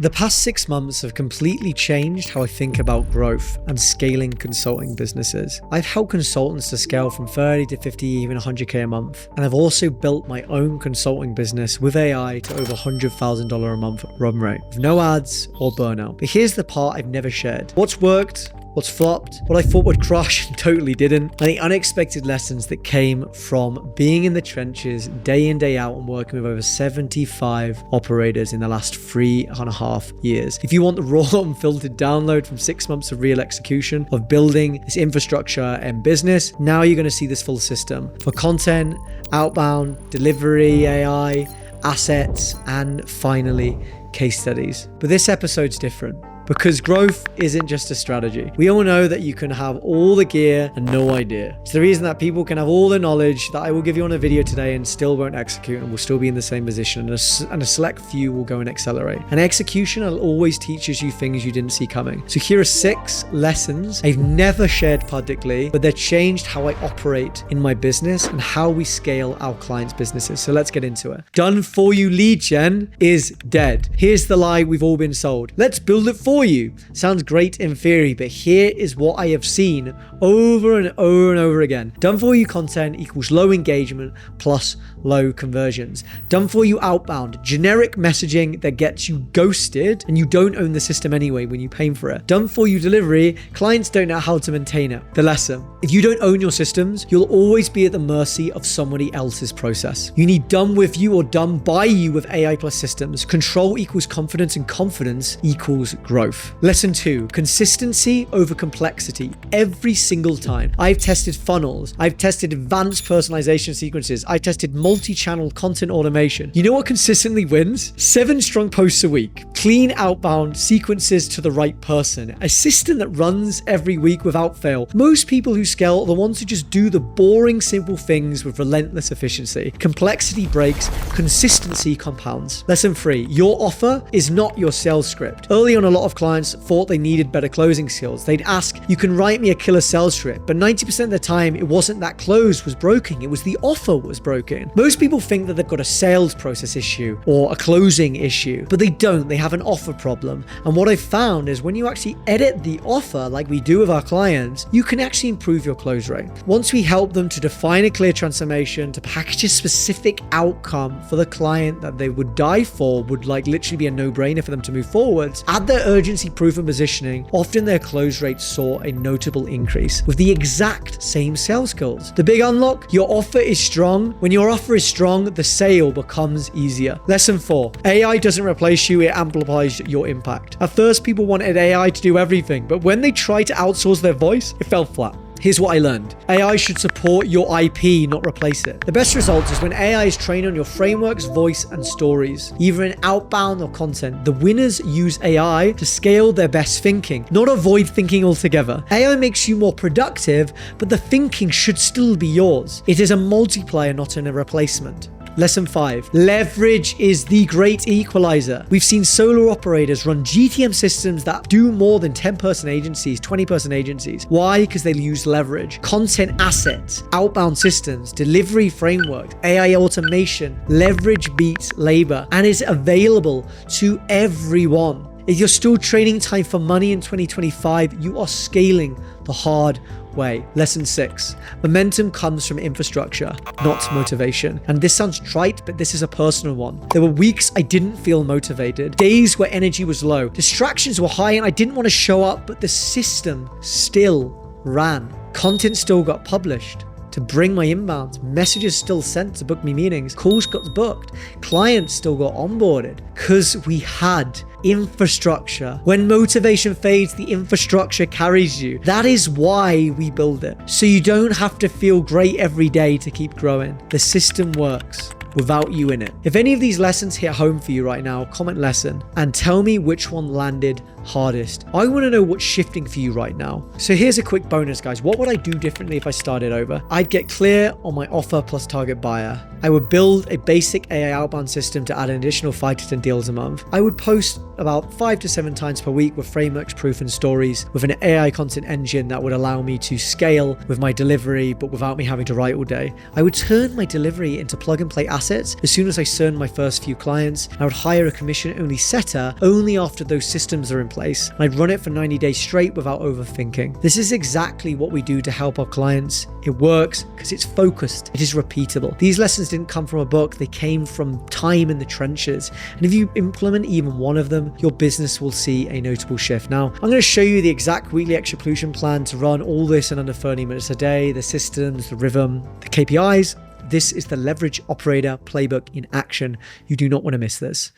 The past 6 months have completely changed how I think about growth and scaling consulting businesses. I've helped consultants to scale from 30 to 50, even 100K a month. And I've also built my own consulting business with AI to over $100,000 a month run rate, with no ads or burnout. But here's the part I've never shared. What's worked, what's flopped, what I thought would crush and totally didn't, and the unexpected lessons that came from being in the trenches day in, day out and working with over 75 operators in the last 3.5 years. If you want the raw unfiltered download from 6 months of real execution of building this infrastructure and business, now you're going to see this full system for content, outbound, delivery, AI, assets, and finally, case studies. But this episode's different, because growth isn't just a strategy. We all know that you can have all the gear and no idea. It's the reason that people can have all the knowledge that I will give you on a video today and still won't execute and will still be in the same position, and a select few will go and accelerate. And execution always teaches you things you didn't see coming. So here are 6 lessons I've never shared publicly, but they've changed how I operate in my business and how we scale our clients' businesses. So let's get into it. Done for you lead gen is dead. Here's the lie we've all been sold. Let's build it for you. Sounds great in theory, but here is what I have seen over and over and over again. Done for you content equals low engagement plus low conversions. Done for you outbound, generic messaging that gets you ghosted and you don't own the system anyway when you pay for it. Done for you delivery, clients don't know how to maintain it. The lesson: if you don't own your systems, you'll always be at the mercy of somebody else's process. You need done with you or done by you with AI plus systems. Control equals confidence and confidence equals growth. Lesson 2, consistency over complexity every single time. I've tested funnels. I've tested advanced personalization sequences. I tested multi-channel content automation. You know what consistently wins? 7 strong posts a week, clean outbound sequences to the right person, a system that runs every week without fail. Most people who scale are the ones who just do the boring, simple things with relentless efficiency. Complexity breaks, consistency compounds. Lesson 3, your offer is not your sales script. Early on, a lot of clients thought they needed better closing skills. They'd ask, you can write me a killer sales script, but 90% of the time it wasn't that close was broken, it was the offer was broken. Most people think that they've got a sales process issue or a closing issue, but they don't. They have an offer problem. And what I've found is when you actually edit the offer like we do with our clients, you can actually improve your close rate. Once we help them to define a clear transformation, to package a specific outcome for the client that they would die for, would like literally be a no-brainer for them to move forwards, add their urgency, proof, and positioning, often their close rates saw a notable increase with the exact same sales skills. The big unlock: your offer is strong. When your offer is strong, the sale becomes easier. Lesson 4, AI doesn't replace you, it amplifies your impact. At first, people wanted AI to do everything, but when they tried to outsource their voice, it fell flat. Here's what I learned. AI should support your IP, not replace it. The best results is when AI is trained on your frameworks, voice, and stories, either in outbound or content. The winners use AI to scale their best thinking, not avoid thinking altogether. AI makes you more productive, but the thinking should still be yours. It is a multiplier, not a replacement. Lesson 5, leverage is the great equalizer. We've seen solo operators run GTM systems that do more than 10-person agencies, 20-person agencies. Why? Because they use leverage. Content assets, outbound systems, delivery frameworks, AI automation. Leverage beats labor and is available to everyone. If you're still trading time for money in 2025, you are scaling the hard way. Lesson 6, momentum comes from infrastructure, not motivation. And this sounds trite, but this is a personal one. There were weeks I didn't feel motivated, days where energy was low, distractions were high, and I didn't want to show up, but the system still ran. Content still got published to bring my inbounds, messages still sent to book me meetings, calls got booked, clients still got onboarded, because we had infrastructure. When motivation fades, the infrastructure carries you. That is why we build it. So you don't have to feel great every day to keep growing. The system works without you in it. If any of these lessons hit home for you right now, comment lesson and tell me which one landed hardest. I want to know what's shifting for you right now. So here's a quick bonus, guys. What would I do differently if I started over? I'd get clear on my offer plus target buyer. I would build a basic AI outbound system to add an additional 5 to 10 deals a month. I would post about 5 to 7 times per week with frameworks, proof, and stories with an AI content engine that would allow me to scale with my delivery, but without me having to write all day. I would turn my delivery into plug and play assets as soon as I signed my first few clients. I would hire a commission-only setter only after those systems are in place. And I'd run it for 90 days straight without overthinking. This is exactly what we do to help our clients. It works because it's focused. It is repeatable. These lessons didn't come from a book. They came from time in the trenches. And if you implement even one of them, your business will see a notable shift. Now, I'm going to show you the exact weekly execution plan to run all this in under 30 minutes a day, the systems, the rhythm, the KPIs. This is the Leverage Operator Playbook in action. You do not want to miss this.